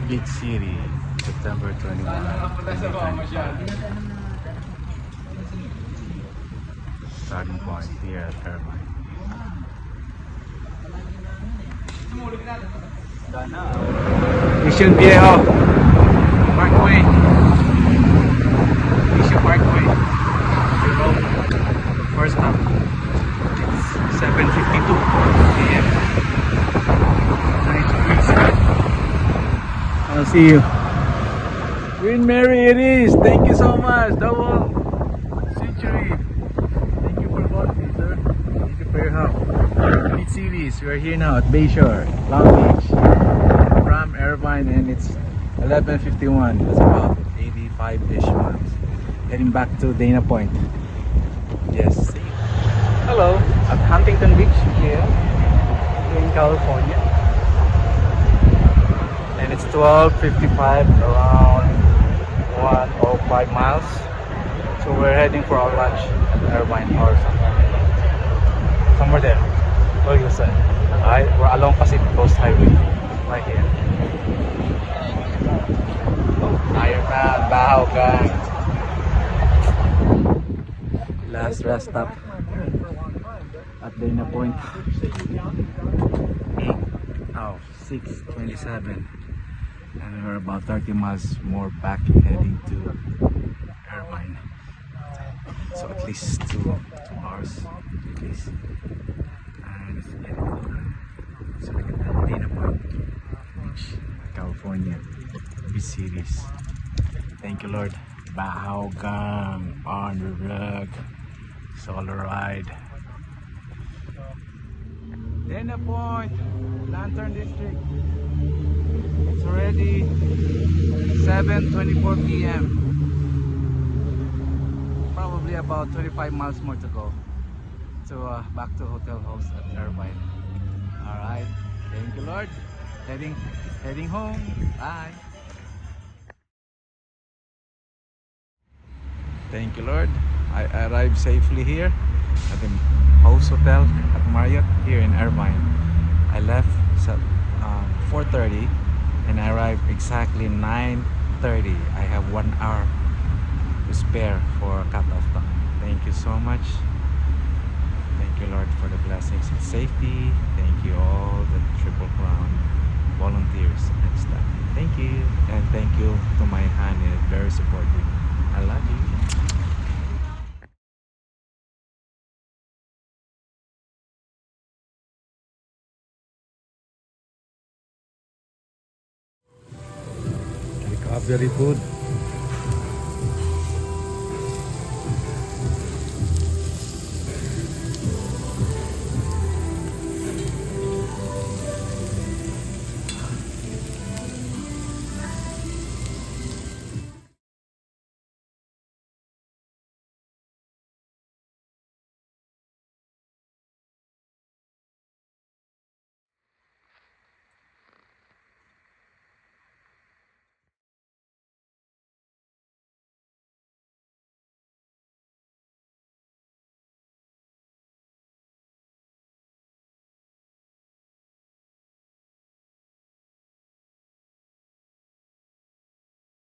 Beach City, September 21, 2025. Starting point here at Irvine. Mission Viejo Parkway. Mission Parkway. First stop. It's 7:52 AM. Nice breeze. I'll see you. Green Mary it is. Thank you so much. Double century. Thank you for watching, sir. Thank you for your help. Beach Cities. We are here now at Bayshore, Long Beach. From Irvine, and it's 11:51. That's about 85-ish miles. Heading back to Dana Point. Yes. See you. Hello, at Huntington Beach here in California. And it's 12:55, around 105 miles. So we're heading for our lunch at Irvine or somewhere there. Where you say? Alright, we're along Pacific Coast Highway. Right here. Ironman, Bahaw Gang. Last rest stop at Dana Point. 6:27, and we're about 30 miles more back heading to Irvine. So at least two hours at least. And it's getting colder. So we get at Dana Point Beach, California, Beach Cities. Thank you, Lord. Bahaw Gang, on the rug, solar ride. Dana Point, Lantern District. It's already 7:24 p.m. Probably about 25 miles more to go to back to Hotel Host at Irvine. All right, thank you, Lord. Heading home. Bye. Thank you, Lord. I arrived safely here at the Host Hotel at Marriott here in Irvine. I left at 4:30 and I arrived exactly 9:30. I have 1 hour to spare for cut-off time. Thank you so much. Thank you, Lord, for the blessings and safety. Thank you all the Triple Crown volunteers and staff. Thank you, and thank you to my honey, very supportive. I love you. Recovery food.